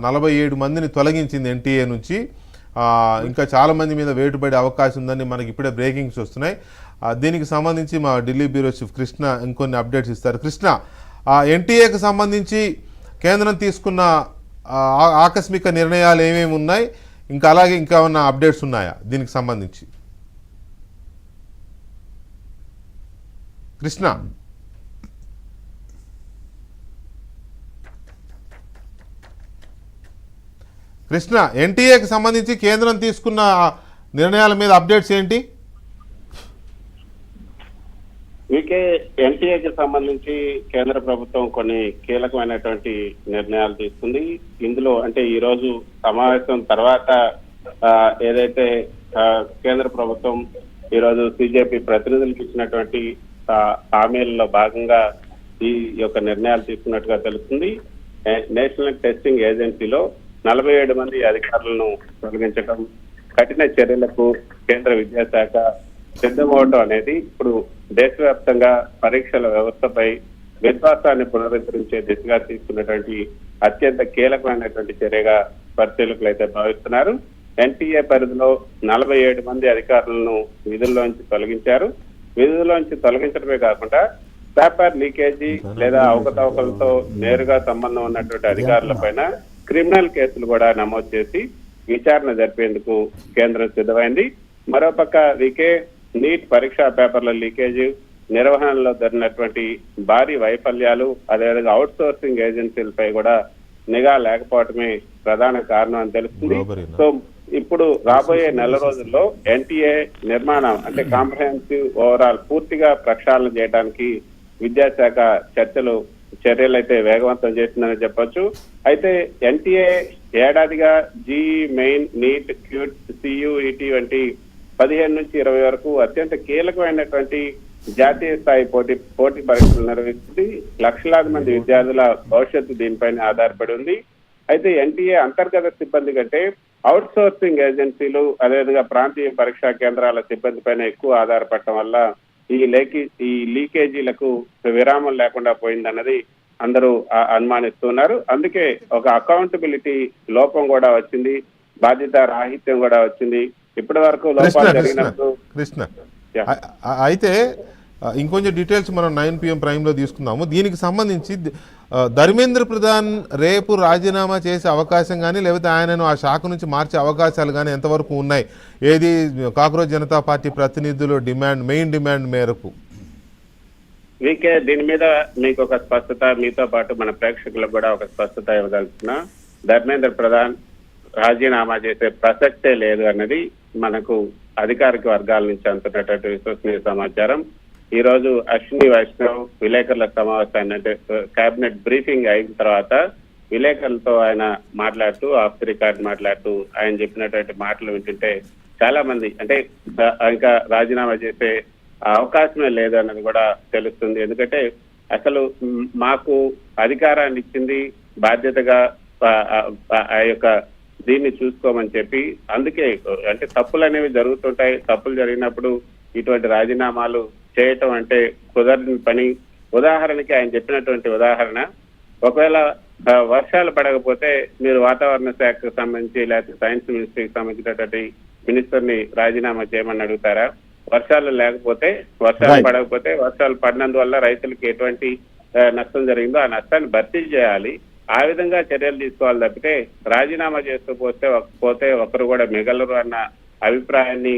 47 మందిని తొలగించింది ఎన్టీఏ నుంచి. ఇంకా చాలా మంది మీద వేటుపడే అవకాశం ఉందని మనకి ఇప్పుడే బ్రేకింగ్స్ వస్తున్నాయి. దీనికి సంబంధించి మా ఢిల్లీ బ్యూరో చీఫ్ కృష్ణ ఇంకొన్ని అప్డేట్స్ ఇస్తారు. కృష్ణ, ఎన్టీఏకి సంబంధించి కేంద్రం తీసుకున్న ఆకస్మిక నిర్ణయాలు ఏమేమి ఉన్నాయి, ఇంకా అలాగే ఇంకా ఉన్న అప్డేట్స్ ఉన్నాయా దీనికి సంబంధించి? కృష్ణ, ఎన్టీఏకి సంబంధించి కేంద్రం తీసుకున్న నిర్ణయాల మీద అప్డేట్స్ ఏంటి? ఎన్టీఏకి సంబంధించి కేంద్ర ప్రభుత్వం కొన్ని కీలకమైనటువంటి నిర్ణయాలు తీసుకుంది. ఇందులో అంటే ఈ రోజు సమావేశం తర్వాత ఏదైతే కేంద్ర ప్రభుత్వం ఈ రోజు సిజేపీ ప్రతినిధులకు ఇచ్చినటువంటి హామీలలో భాగంగా ఈ యొక్క నిర్ణయాలు తీసుకున్నట్టుగా తెలుస్తుంది. నేషనల్ టెస్టింగ్ ఏజెన్సీలో 47 మంది అధికారులను తొలగించడం, కఠిన చర్యలకు కేంద్ర విద్యాశాఖ సిద్ధమవడం అనేది ఇప్పుడు దేశవ్యాప్తంగా పరీక్షల వ్యవస్థపై విశ్వాసాన్ని పునరుద్ధరించే దిశగా తీసుకున్నటువంటి అత్యంత కీలకమైనటువంటి చర్యగా పరిశీలకులు అయితే భావిస్తున్నారు. ఎన్టీఏ పరిధిలో 47 మంది అధికారులను విధుల్లోంచి తొలగించారు. విధుల్లోంచి తొలగించడమే కాకుండా పేపర్ లీకేజీ లేదా అవకతవకలతో నేరుగా సంబంధం ఉన్నటువంటి అధికారుల పైన క్రిమినల్ కేసులు కూడా నమోదు చేసి విచారణ జరిపేందుకు కేంద్రం సిద్ధమైంది. మరోపక్క నీట్ పరీక్షా పేపర్ల లీకేజీ, నిర్వహణలో జరిగినటువంటి భారీ వైఫల్యాలు, అదేవిధంగా అవుట్ సోర్సింగ్ ఏజెన్సీలపై కూడా నిఘా లేకపోవటమే ప్రధాన కారణం అని తెలుస్తుంది. సో ఇప్పుడు రాబోయే నెల రోజుల్లో ఎన్టీఏ నిర్మాణం అంటే కాంప్రహెన్సివ్ ఓవరాల్ పూర్తిగా ప్రక్షాళన చేయడానికి విద్యాశాఖ చర్యలు అయితే వేగవంతం చేసిందని చెప్పొచ్చు. అయితే ఎన్టీఏ ఏడాదిగా JEE Main, NEET, CUET, CUET వంటి 15 నుంచి 20 వరకు అత్యంత కీలకమైనటువంటి జాతీయ స్థాయి పోటీ పరీక్షలు నిర్వహిస్తుంది. లక్షలాది మంది విద్యార్థుల భవిష్యత్తు దీనిపైన ఆధారపడి ఉంది. అయితే ఎన్టీఏ అంతర్గత సిబ్బంది కంటే అవుట్ సోర్సింగ్ ఏజెన్సీలు, అదేవిధంగా ప్రాంతీయ పరీక్షా కేంద్రాల సిబ్బంది పైన ఎక్కువ ఆధారపడటం వల్ల ఈ లీకేజీలకు విరామం లేకుండా పోయిందన్నది అందరూ అనుమానిస్తున్నారు. అందుకే ఒక అకౌంటబిలిటీ లోపం కూడా వచ్చింది, బాధ్యత రాహిత్యం కూడా వచ్చింది. ఇప్పటి వరకు లోపాలు జరిగినప్పుడు అయితే ఇంకొంచెం డీటెయిల్స్ మనం 9 PM ప్రైమ్లో తీసుకుందాము. దీనికి సంబంధించి ధర్మేంద్ర ప్రధాన్ రేపు రాజీనామా చేసే అవకాశం కానీ, లేకపోతే ఆయనను ఆ శాఖ నుంచి మార్చే అవకాశాలు కానీ ఎంతవరకు ఉన్నాయి? ఏది కాక్రోచ్ జనతా పార్టీ ప్రతినిధుల మెయిన్ డిమాండ్ మేరకు? దీని మీద మీకు ఒక స్పష్టత, మీతో పాటు మన ప్రేక్షకులకు కూడా ఒక స్పష్టత ఇవ్వదలుచుకున్నా. ధర్మేంద్ర ప్రధాన్ రాజీనామా చేసే ప్రసక్తే లేదు అన్నది మనకు అధికారిక వర్గాల నుంచి అందుతున్నటువంటి విశ్వసనీయ సమాచారం. ఈ రోజు అశ్విని వైష్ణవ్ విలేకరుల సమావేశాన్ని అంటే కేబినెట్ బ్రీఫింగ్ అయిన తర్వాత విలేకరులతో ఆయన మాట్లాడుతూ ఆఫ్ ది రికార్డ్ మాట్లాడుతూ ఆయన చెప్పినటువంటి మాటలు వింటుంటే చాలా మంది అంటే ఇంకా రాజీనామా చేసే అవకాశమే లేదు అన్నది కూడా తెలుస్తుంది. ఎందుకంటే అసలు మాకు అధికారాన్ని ఇచ్చింది బాధ్యతగా ఆ యొక్క దీన్ని చూసుకోమని చెప్పి, అందుకే అంటే తప్పులు అనేవి జరుగుతుంటాయి. తప్పులు జరిగినప్పుడు ఇటువంటి రాజీనామాలు చేయటం అంటే కుదరని పని. ఉదాహరణకి ఆయన చెప్పినటువంటి ఉదాహరణ, ఒకవేళ వర్షాలు పడకపోతే మీరు వాతావరణ శాఖకు సంబంధించి లేకపోతే సైన్స్ మినిస్ట్రీకి సంబంధించినటువంటి మినిస్టర్ని రాజీనామా చేయమని అడుగుతారా? వర్షాలు పడకపోతే వర్షాలు పడినందువల్ల రైతులకు ఎటువంటి నష్టం జరిగిందో ఆ నష్టాన్ని భర్తీ చేయాలి. ఆ విధంగా చర్యలు తీసుకోవాలి తప్పితే రాజీనామా చేస్తూ పోతే ఒకరు కూడా మిగలరు అన్న అభిప్రాయాన్ని